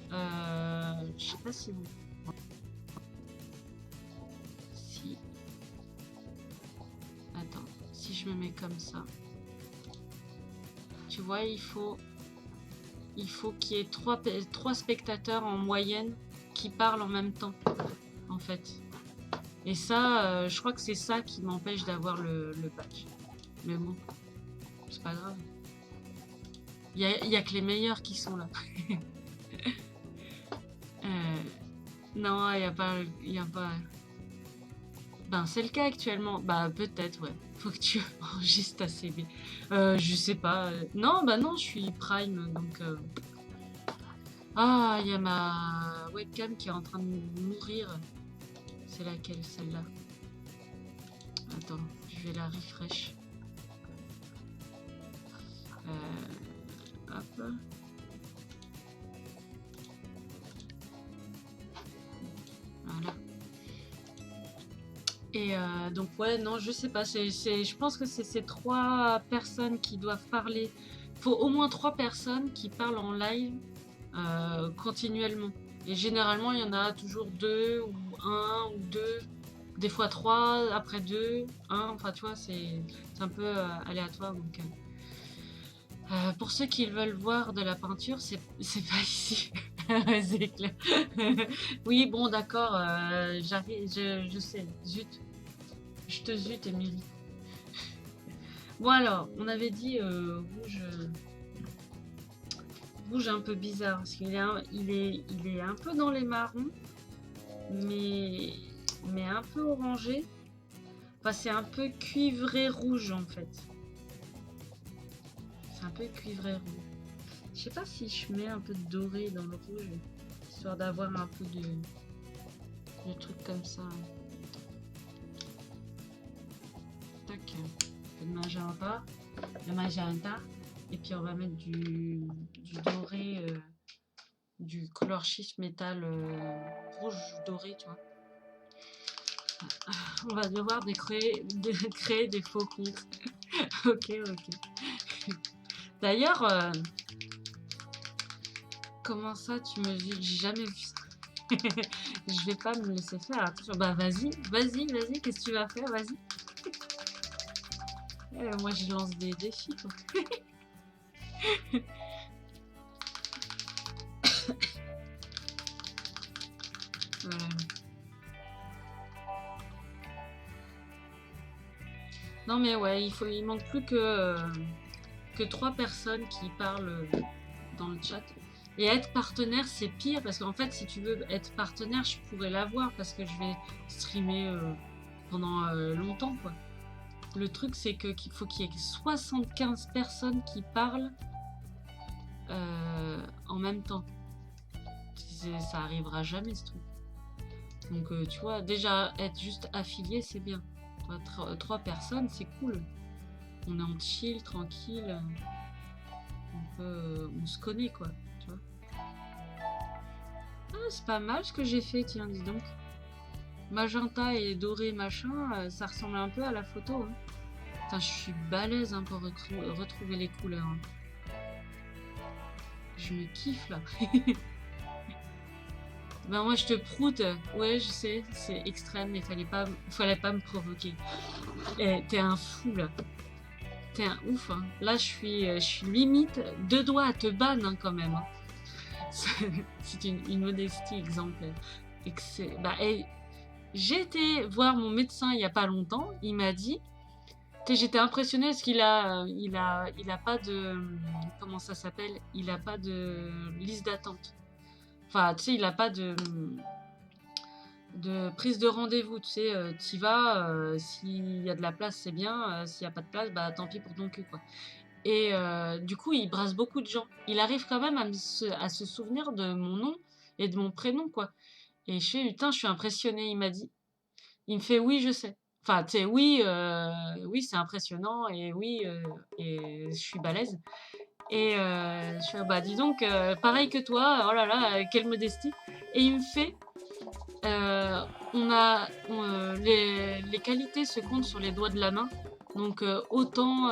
je sais pas si vous... Si... Attends, si je me mets comme ça... Tu vois, il faut qu'il y ait 3 spectateurs en moyenne qui parlent en même temps, en fait. Et ça, je crois que c'est ça qui m'empêche d'avoir le patch. Mais bon, c'est pas grave. Il y a que les meilleurs qui sont là. Non, il y a pas... Ben, c'est le cas actuellement. Bah, peut-être, ouais. Faut que tu enregistres ta CB. Je sais pas. Non, bah non, je suis Prime, donc... Ah, il y a ma webcam qui est en train de mourir. C'est laquelle, celle-là? Attends, je vais la refresh. Hop. Voilà. Et donc ouais, non, je sais pas. Je pense que c'est ces 3 personnes qui doivent parler. Il faut au moins 3 personnes qui parlent en live continuellement. Et généralement, il y en a toujours 2 ou 1 ou 2. Des fois 3, après 2, 1. Enfin, tu vois, c'est un peu aléatoire. Donc, pour ceux qui veulent voir de la peinture, c'est pas ici. C'est clair. Oui, bon, d'accord, j'arrive, je sais, zut. Je te zut, Émilie. Bon, alors, on avait dit rouge un peu bizarre, parce qu'il est, il est un peu dans les marrons, mais un peu orangé. Enfin, c'est un peu cuivré rouge, en fait. C'est un peu cuivré rouge. Je sais pas si je mets un peu de doré dans le rouge, histoire d'avoir un peu de trucs comme ça. Tac, le magenta, et puis on va mettre du doré, du color shift métal rouge doré, tu vois. On va devoir créer des faux comptes. Ok. D'ailleurs, comment ça tu me dis? J'ai jamais vu ça. Je vais pas me laisser faire. Attention, bah vas-y, qu'est-ce que tu vas faire? Vas-y. Moi, je lance des défis, quoi. Voilà. Non, mais ouais, il manque plus que 3 personnes qui parlent dans le chat. Et être partenaire, c'est pire, parce qu'en fait, si tu veux être partenaire, je pourrais l'avoir, parce que je vais streamer pendant longtemps, quoi. Le truc, c'est qu'il faut qu'il y ait 75 personnes qui parlent en même temps. Ça arrivera jamais, ce truc. Donc, tu vois, déjà, être juste affilié, c'est bien. 3 personnes, c'est cool. On est en chill, tranquille. On se connaît, quoi. Tu vois. Ah, c'est pas mal ce que j'ai fait, tiens, dis donc. Magenta et doré, machin, ça ressemble un peu à la photo. Hein. Putain, je suis balèze hein, pour retrouver les couleurs. Hein. Je me kiffe, là. Ben moi je te proute, ouais je sais, c'est extrême, mais fallait pas me provoquer. T'es un fou là, t'es un ouf. Hein. Là je suis limite 2 doigts à te ban hein, quand même. Hein. C'est une modestie exemplaire. Bah, j'ai été voir mon médecin il y a pas longtemps, il m'a dit, j'étais impressionnée parce qu'il a pas de, comment ça s'appelle, il a pas de liste d'attente. Enfin, tu sais, il n'a pas de prise de rendez-vous. Tu sais, tu y vas, s'il y a de la place, c'est bien. S'il n'y a pas de place, bah tant pis pour ton cul, quoi. Et du coup, il brasse beaucoup de gens. Il arrive quand même à se souvenir de mon nom et de mon prénom, quoi. Et je fais, putain, je suis impressionnée, il m'a dit. Il me fait, oui, je sais. Enfin, tu sais, oui, oui, c'est impressionnant et oui, et je suis balèze. Et je fais, bah dis donc, pareil que toi, oh là là, quelle modestie. Et il me fait, euh, les qualités se comptent sur les doigts de la main. Donc autant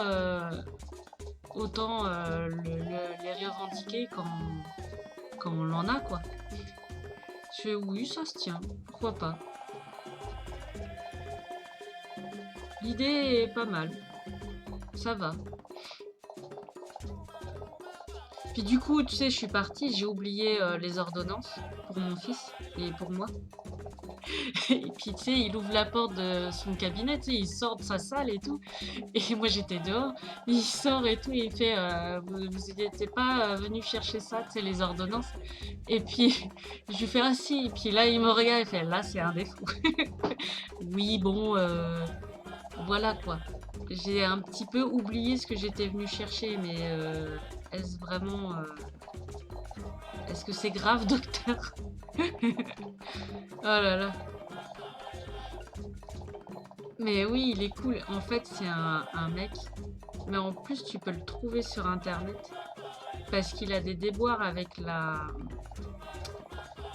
les revendiquer quand on l'en a, quoi. Je fais, oui, ça se tient, pourquoi pas. L'idée est pas mal, ça va. Puis du coup, tu sais, je suis partie, j'ai oublié les ordonnances pour mon fils et pour moi. Et puis tu sais, il ouvre la porte de son cabinet, tu sais, il sort de sa salle et tout. Et moi j'étais dehors, il sort et tout, et il fait vous n'étiez pas venu chercher ça, tu sais, les ordonnances. Et puis je lui fais ah si, et puis là il me regarde et fait là c'est un défaut. Oui, bon, voilà quoi. J'ai un petit peu oublié ce que j'étais venu chercher, mais est-ce vraiment. Est-ce que c'est grave, docteur? Oh là là. Mais oui, il est cool. En fait, c'est un mec. Mais en plus, tu peux le trouver sur internet. Parce qu'il a des déboires avec la.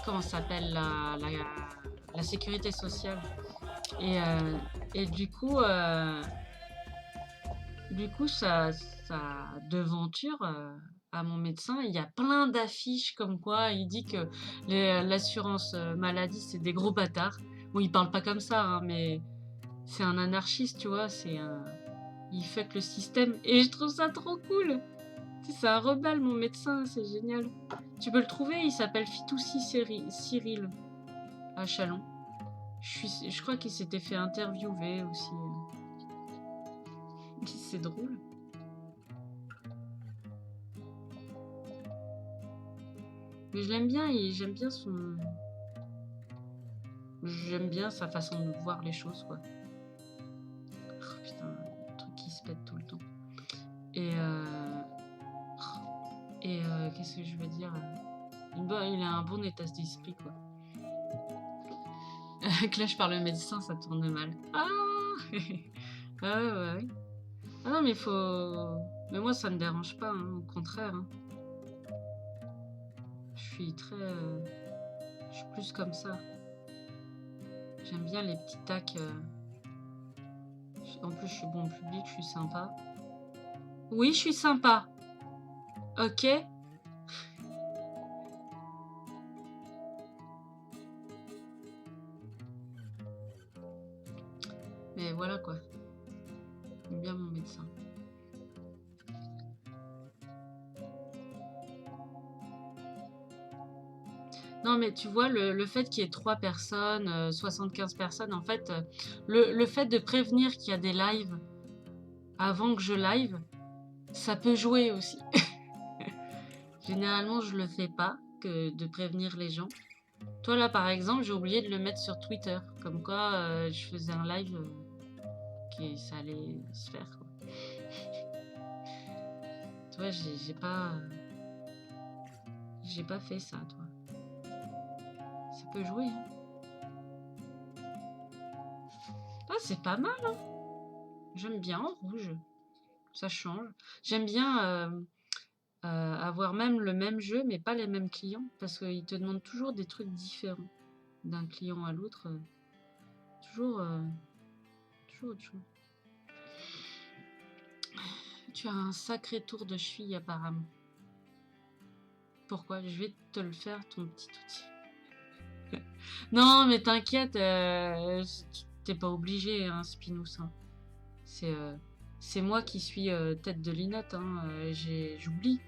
Comment ça s'appelle la sécurité sociale. Et, et du coup, sa devanture à mon médecin, il y a plein d'affiches comme quoi il dit que l'assurance maladie, c'est des gros bâtards. Bon, il parle pas comme ça, hein, mais c'est un anarchiste, tu vois. Il fait que le système. Et je trouve ça trop cool. Tu sais, c'est un rebelle, mon médecin, c'est génial. Tu peux le trouver, il s'appelle Fitoussi Cyril à Chalon. Je crois qu'il s'était fait interviewer aussi. C'est drôle. Mais je l'aime bien, j'aime bien son. J'aime bien sa façon de voir les choses, quoi. Oh, putain, le truc qui se pète tout le temps. Et qu'est-ce que je veux dire? Il a un bon état d'esprit, quoi. Clash par le médecin, ça tourne mal. Ah ah ouais. Ah non, mais faut. Mais moi, ça me dérange pas, hein, au contraire. Hein. Je suis très. Je suis plus comme ça. J'aime bien les petits tacs. En plus, je suis bon public, je suis sympa. Oui, je suis sympa. Ok. Mais voilà quoi. J'aime bien mon médecin. Non, mais tu vois, le fait qu'il y ait 3 personnes, 75 personnes, en fait, le fait de prévenir qu'il y a des lives avant que je live, ça peut jouer aussi. Généralement, je le fais pas, que de prévenir les gens. Toi, là, par exemple, j'ai oublié de le mettre sur Twitter. Comme quoi, je faisais un live qui ça allait se faire, quoi. Tu vois, j'ai pas fait ça, toi. Ça peut jouer, hein. Ah, c'est pas mal, hein. J'aime bien en rouge. Ça change. J'aime bien avoir même le même jeu, mais pas les mêmes clients, parce qu'ils te demandent toujours des trucs différents d'un client à l'autre. Toujours, toujours autre chose. Tu as un sacré tour de cheville apparemment. Pourquoi? Je vais te le faire, ton petit outil. Non, mais t'inquiète, t'es pas obligé, hein, Spinous. Hein. C'est moi qui suis tête de linotte, hein, j'oublie.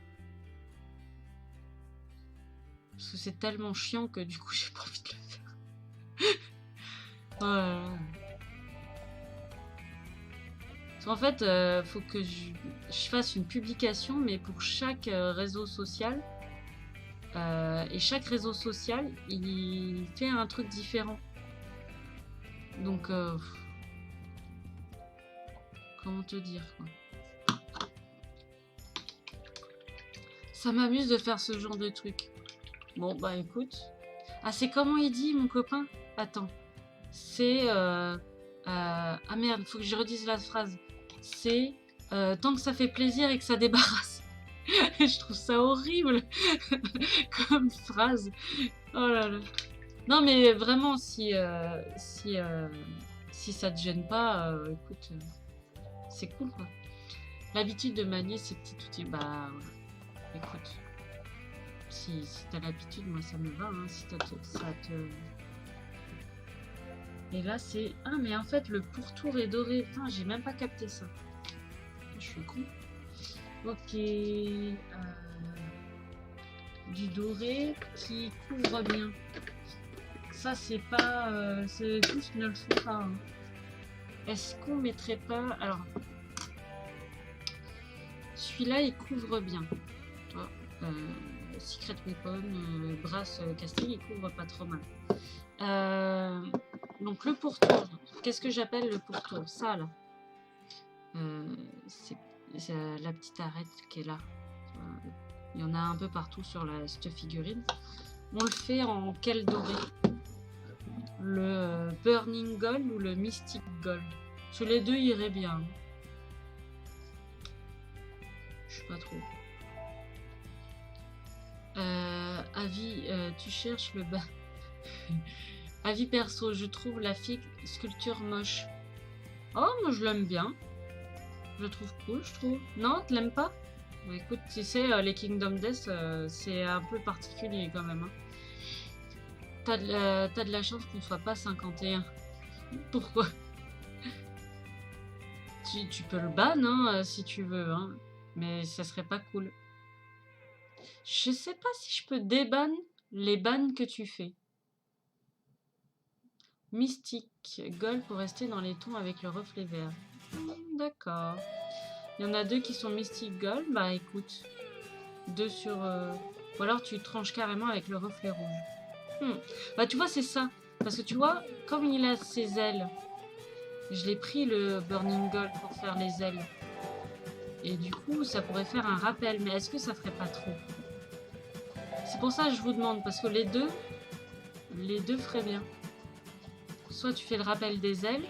Parce que c'est tellement chiant que du coup j'ai pas envie de le faire. Parce qu'en fait, faut que je fasse une publication, mais pour chaque réseau social. Et chaque réseau social, il fait un truc différent. Donc, comment te dire, quoi. Ça m'amuse de faire ce genre de truc. Bon, bah écoute. Ah, c'est comment il dit, mon copain? Attends. C'est... ah merde, faut que je redise la phrase. C'est tant que ça fait plaisir et que ça débarrasse. Je trouve ça horrible comme phrase. Oh là là. Non, mais vraiment, si ça te gêne pas, écoute, c'est cool, quoi. L'habitude de manier ces petits outils, bah, écoute, si t'as l'habitude, moi ça me va, hein, si ça te... Et là, c'est... Ah, mais en fait, le pourtour est doré. Putain, j'ai même pas capté ça. Je suis con. Ok. Du doré qui couvre bien. Ça, c'est pas... tous ne le font pas. Hein. Est-ce qu'on mettrait pas... Alors... Celui-là, il couvre bien. Toi, Secret Weapon, Brass Casting, il couvre pas trop mal. Donc le pourtour, qu'est-ce que j'appelle le pourtour? Ça là, c'est la petite arête qui est là. Il y en a un peu partout sur cette figurine. On le fait en quel doré? Le Burning Gold ou le Mystic Gold? Sur les deux iraient bien. Je sais pas trop. Avis, tu cherches le bas. Avis perso, je trouve la sculpture moche. Oh, moi je l'aime bien. Je trouve cool, je trouve. Non, tu l'aimes pas? Bah, écoute, tu sais, les Kingdom Death, c'est un peu particulier quand même. Hein. T'as de la chance qu'on soit pas 51. Pourquoi? Tu peux le ban, hein, si tu veux, hein. Mais ça serait pas cool. Je sais pas si je peux déban les bans que tu fais. Mystique, Gold pour rester dans les tons avec le reflet vert. D'accord. Il y en a deux qui sont Mystique Gold. Bah écoute, deux sur... Ou alors tu tranches carrément avec le reflet rouge. Bah tu vois, c'est ça. Parce que tu vois, comme il a ses ailes, je l'ai pris le Burning Gold pour faire les ailes. Et du coup, ça pourrait faire un rappel. Mais est-ce que ça ferait pas trop? C'est pour ça que je vous demande. Parce que les deux feraient bien. Soit tu fais le rappel des ailes,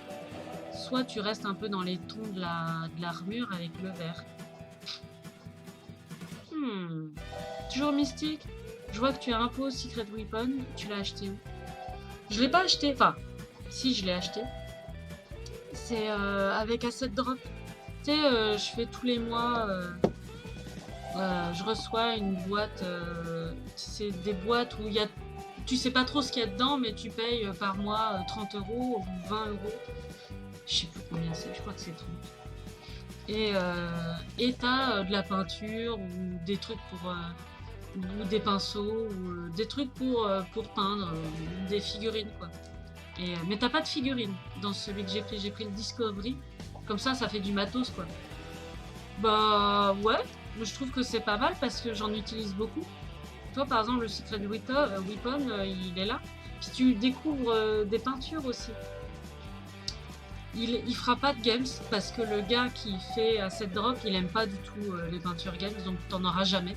soit tu restes un peu dans les tons de l'armure avec le vert. Toujours mystique. Je vois que tu as un pot Secret Weapon. Tu l'as acheté où? Je l'ai pas acheté. Enfin, si, je l'ai acheté. C'est avec Asset Drop. Tu sais, je fais tous les mois... je reçois une boîte... c'est des boîtes où il y a... Tu sais pas trop ce qu'il y a dedans, mais tu payes par mois 30 € ou 20 €. Je sais plus combien c'est, je crois que c'est 30. Et t'as de la peinture ou des trucs pour... ou des pinceaux ou des trucs pour peindre, des figurines quoi. Mais t'as pas de figurines dans celui que j'ai pris le Discovery. Comme ça fait du matos quoi. Bah ouais, je trouve que c'est pas mal parce que j'en utilise beaucoup. Toi, par exemple, le Secret Weapon, il est là. Puis tu découvres des peintures aussi. Il fera pas de games parce que le gars qui fait Asset Drop, il aime pas du tout les peintures games, donc t'en auras jamais.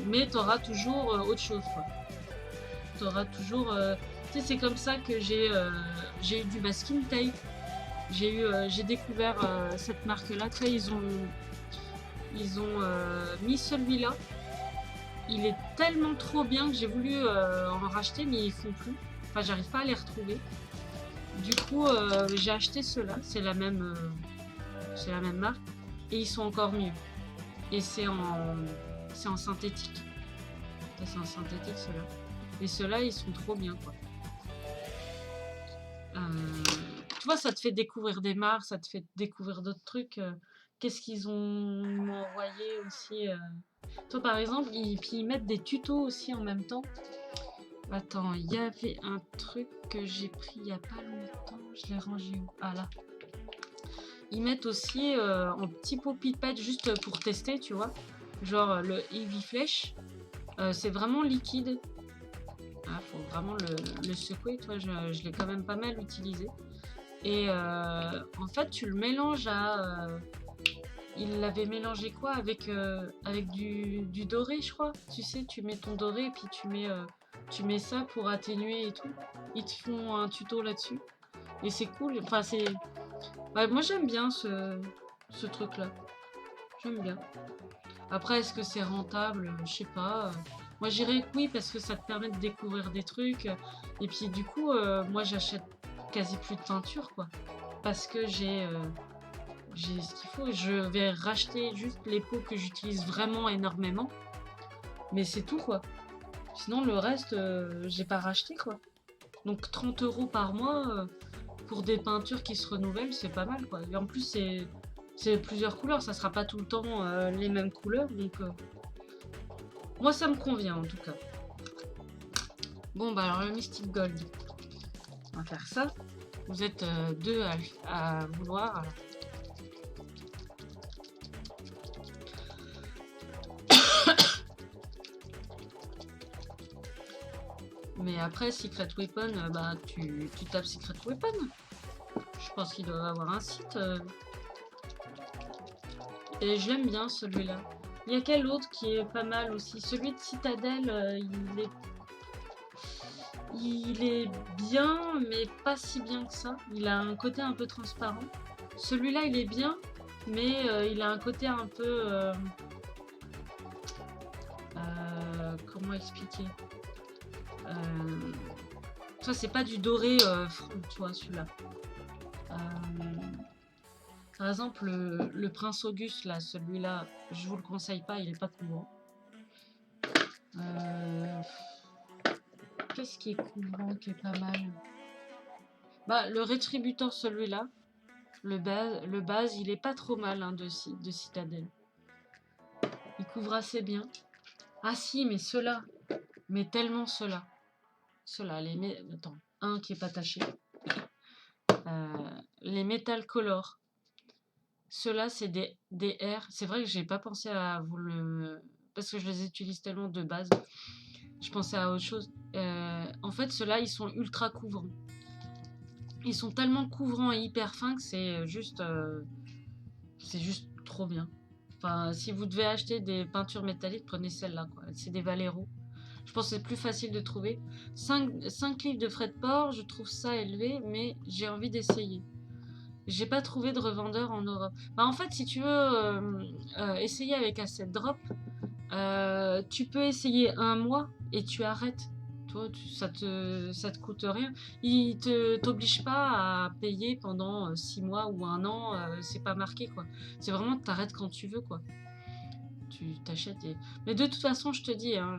Mais t'auras toujours autre chose, quoi. T'auras toujours... tu sais, c'est comme ça que j'ai eu du masking tape. J'ai découvert cette marque-là. Tu sais, ils ont mis celui-là. Il est tellement trop bien que j'ai voulu en racheter, mais ils font plus. Enfin, j'arrive pas à les retrouver. Du coup, j'ai acheté ceux-là. C'est la même marque. Et ils sont encore mieux. Et c'est en synthétique. C'est en synthétique, ceux-là. Et ceux-là, ils sont trop bien, quoi. Tu vois, ça te fait découvrir des marques, ça te fait découvrir d'autres trucs. Qu'est-ce qu'ils ont envoyé aussi Toi, par exemple, ils mettent des tutos aussi en même temps. Attends, il y avait un truc que j'ai pris il y a pas longtemps. Je l'ai rangé où? Ah là. Ils mettent aussi en petit pot pipette juste pour tester, tu vois. Genre le Heavy Flash. C'est vraiment liquide. Ah, faut vraiment le secouer. Toi, je l'ai quand même pas mal utilisé. Et en fait, tu le mélanges à il l'avait mélangé quoi avec du doré, je crois. Tu sais, tu mets ton doré et puis tu mets ça pour atténuer et tout. Ils te font un tuto là-dessus. Et c'est cool. Enfin, c'est... Ouais, moi, j'aime bien ce truc-là. J'aime bien. Après, est-ce que c'est rentable? Je sais pas. Moi, je dirais que oui, parce que ça te permet de découvrir des trucs. Et puis, du coup, moi, j'achète quasi plus de peinture, quoi. Parce que j'ai ce qu'il faut. Je vais racheter juste les pots que j'utilise vraiment énormément. Mais c'est tout, quoi. Sinon, le reste, j'ai pas racheté, quoi. Donc, 30 € par mois pour des peintures qui se renouvellent, c'est pas mal, quoi. Et en plus, c'est plusieurs couleurs. Ça sera pas tout le temps les mêmes couleurs. Donc, moi, ça me convient, en tout cas. Bon, bah alors, le Mystic Gold. On va faire ça. Vous êtes deux à vouloir. Alors. Mais après, Secret Weapon, bah tu tapes Secret Weapon. Je pense qu'il doit avoir un site. Et je l'aime bien celui-là. Il y a quel autre qui est pas mal aussi? Celui de Citadel, il est bien, mais pas si bien que ça. Il a un côté un peu transparent. Celui-là, il est bien, mais il a un côté un peu... comment expliquer? Ça, c'est pas du doré franc, tu vois, celui-là. Par exemple, le Prince Auguste, là, celui-là, je vous le conseille pas, il est pas couvrant. Qu'est-ce qui est couvrant, qui est pas mal? Bah, le Rétributeur, celui-là, le base, il est pas trop mal hein, de Citadel. Il couvre assez bien. Ah si, mais ceux-là, mais tellement ceux-là. Ceux-là, attends, un qui est pas taché. Les Metal Color. Ceux-là, c'est des R. C'est vrai que j'ai pas pensé à vous le... Parce que je les utilise tellement de base. Je pensais à autre chose. En fait, ceux-là, ils sont ultra couvrants. Ils sont tellement couvrants et hyper fins que c'est juste trop bien. Enfin, si vous devez acheter des peintures métalliques, prenez celle-là. C'est des Valero. Je pense que c'est plus facile de trouver. 5 livres de frais de port, je trouve ça élevé, mais j'ai envie d'essayer. J'ai pas trouvé de revendeur en Europe. Bah, en fait, si tu veux essayer avec Asset Drop, tu peux essayer un mois et tu arrêtes. Toi, ça te coûte rien. Il t'oblige pas à payer pendant 6 mois ou un an. C'est pas marqué quoi. C'est vraiment t'arrêtes quand tu veux quoi. Tu t'achètes et... Mais de toute façon, je te dis, hein,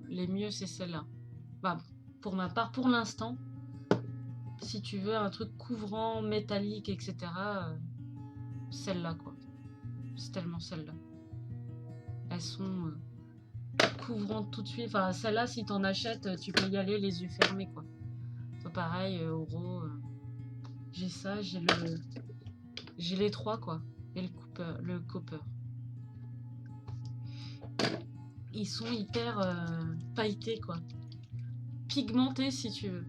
les mieux c'est celle-là. Bah, pour ma part, pour l'instant, si tu veux un truc couvrant, métallique, etc., celle-là quoi. C'est tellement celle-là. Elles sont couvrantes tout de suite. Enfin, celle-là, si t'en achètes, tu peux y aller les yeux fermés quoi. Toi, pareil, Euro. J'ai ça, j'ai les trois quoi. Et le copper. Ils sont hyper pailletés quoi. Pigmentés si tu veux.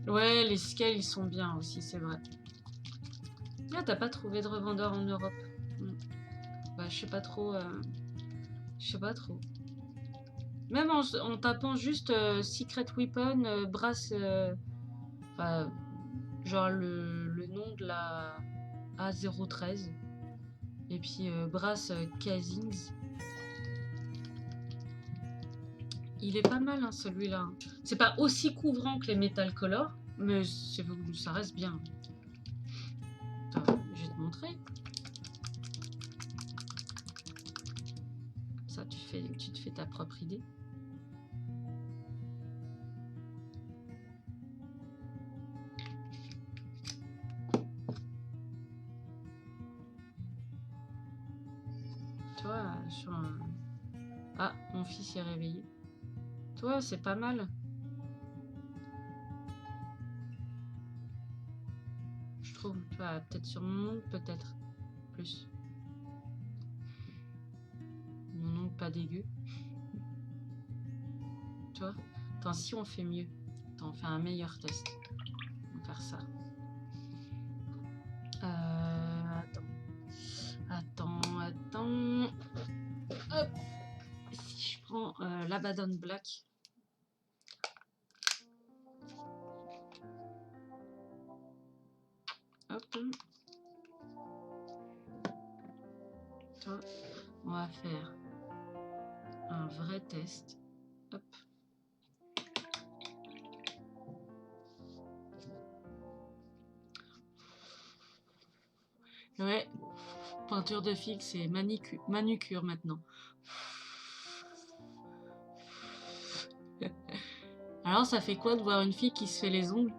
Ouais, les scales ils sont bien aussi, c'est vrai. Ah, t'as pas trouvé de revendeur en Europe? Bah, je sais pas trop. Je sais pas trop. Même en tapant juste Secret Weapon, brasse. Enfin, genre le nom de la A013. Et puis brasse Casings. Il est pas mal hein, celui-là. C'est pas aussi couvrant que les Metal Color, mais ça reste bien. Attends, je vais te montrer. Ça, tu te fais ta propre idée. Tu vois, sur un... Ah, mon fils est réveillé. Toi, c'est pas mal. Je trouve. Tu vois, peut-être sur mon ongle, peut-être. Plus. Mon ongle pas dégueu. Tu vois. Attends, si on fait mieux. Attends, on fait un meilleur test. On va faire ça. Attends. Attends. Hop. Si je prends l'Abaddon Black. Hop. Toi, on va faire un vrai test. Hop. Ouais, peinture de fixe et manucure maintenant. Alors, ça fait quoi de voir une fille qui se fait les ongles?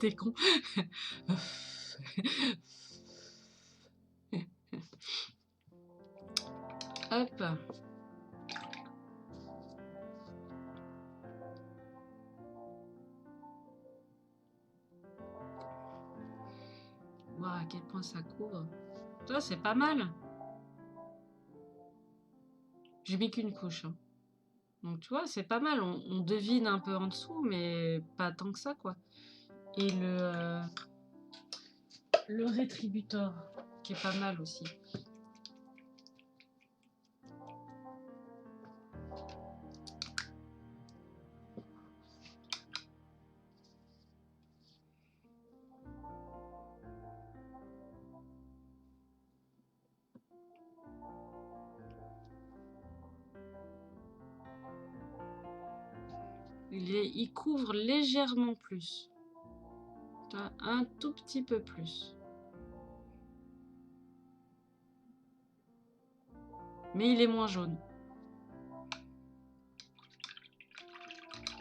T'es con. Hop. Wow, à quel point ça couvre. Toi, c'est pas mal. J'ai mis qu'une couche. Hein. Donc, tu vois, c'est pas mal. On devine un peu en dessous, mais pas tant que ça, quoi. Et le rétributeur, qui est pas mal aussi. Il couvre légèrement plus. Un tout petit peu plus. Mais il est moins jaune.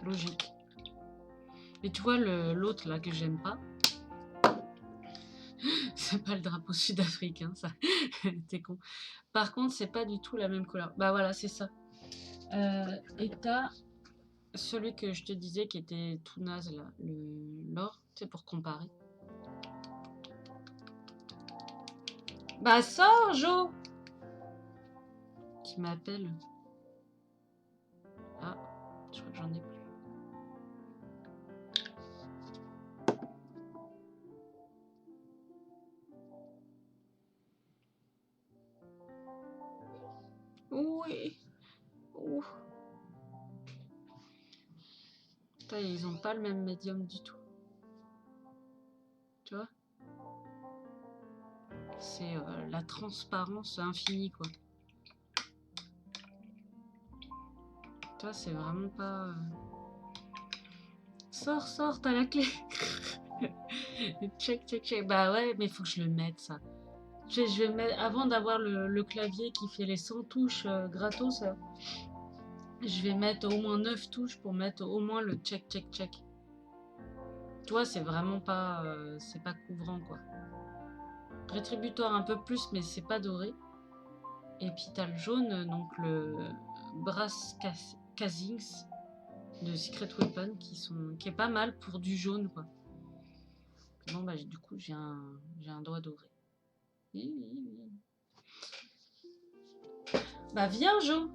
Logique. Et tu vois l'autre là que j'aime pas. C'est pas le drapeau sud-africain, ça. T'es con. Par contre, c'est pas du tout la même couleur. Bah voilà, c'est ça. Et t'as celui que je te disais qui était tout naze là, l'or, c'est pour comparer. Bah sors, Jo! Qui m'appelle. Ah, je crois que j'en ai plus. Oui. Ouh. Putain, ils ont pas le même médium du tout. Tu vois? C'est la transparence infinie, quoi. Toi, c'est vraiment pas... Sors, t'as la clé. Check. Bah ouais, mais faut que je le mette, ça. Je vais mettre... Avant d'avoir le clavier qui fait les 100 touches gratos, je vais mettre au moins 9 touches pour mettre au moins le check. Toi, c'est vraiment pas... c'est pas couvrant, quoi. Rétributeur un peu plus, mais c'est pas doré. Et puis t'as le jaune, donc le Brass Casings de Secret Weapon qui est pas mal pour du jaune, quoi. Bon bah du coup j'ai un doigt doré. Bah viens, Jo.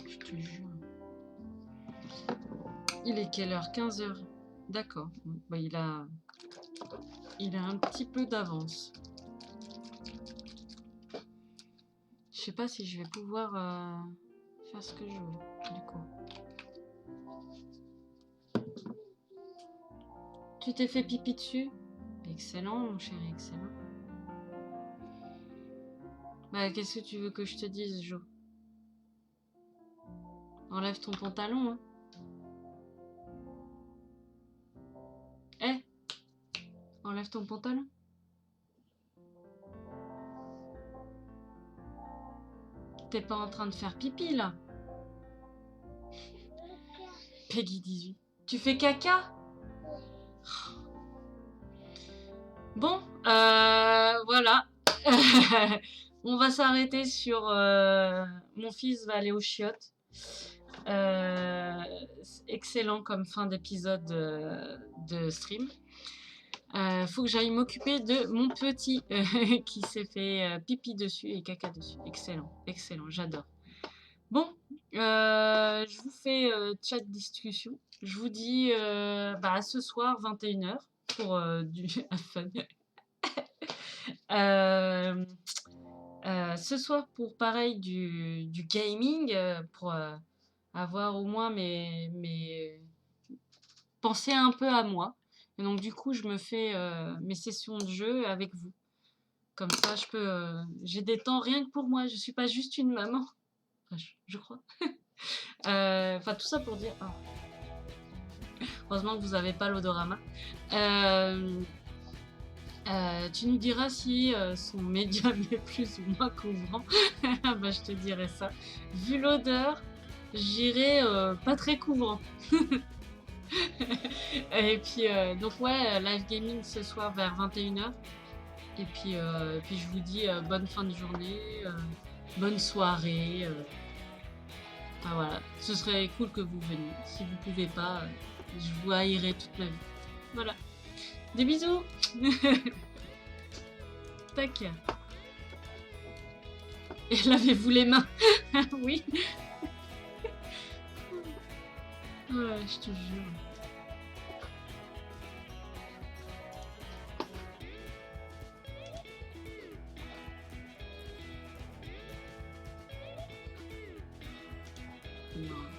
Je te jure. Il est quelle heure? 15h. D'accord. Bah, il a un petit peu d'avance. Je sais pas si je vais pouvoir faire ce que je veux, du coup. Tu t'es fait pipi dessus? Excellent, mon chéri, excellent. Bah, qu'est-ce que tu veux que je te dise, Jo? Enlève ton pantalon, hein. Eh, enlève ton pantalon. T'es pas en train de faire pipi, là? Peggy 18. Tu fais caca? Bon, voilà. On va s'arrêter sur... mon fils va aller aux chiottes. Excellent comme fin d'épisode de stream. Faut que j'aille m'occuper de mon petit qui s'est fait pipi dessus et caca dessus. Excellent, j'adore. Bon, Je vous fais chat discussion. Je vous dis bah, ce soir 21h pour du fun. Ce soir pour pareil du gaming pour avoir au moins penser un peu à moi. Et donc du coup je me fais mes sessions de jeu avec vous. Comme ça je peux j'ai des temps rien que pour moi. Je suis pas juste une maman. Enfin, je crois. Enfin tout ça pour dire. Oh. Heureusement que vous n'avez pas l'odorama. Tu nous diras si son médium est plus ou moins couvrant. Bah, je te dirai ça. Vu l'odeur, j'irai pas très couvrant. Et puis, donc ouais, live gaming ce soir vers 21h. Et puis je vous dis bonne fin de journée, bonne soirée. Enfin voilà, ce serait cool que vous veniez. Si vous pouvez pas, je vous haïrai toute ma vie. Voilà. Des bisous. Tac. Et lavez-vous les mains. Oui. Ouais, je te jure. Non.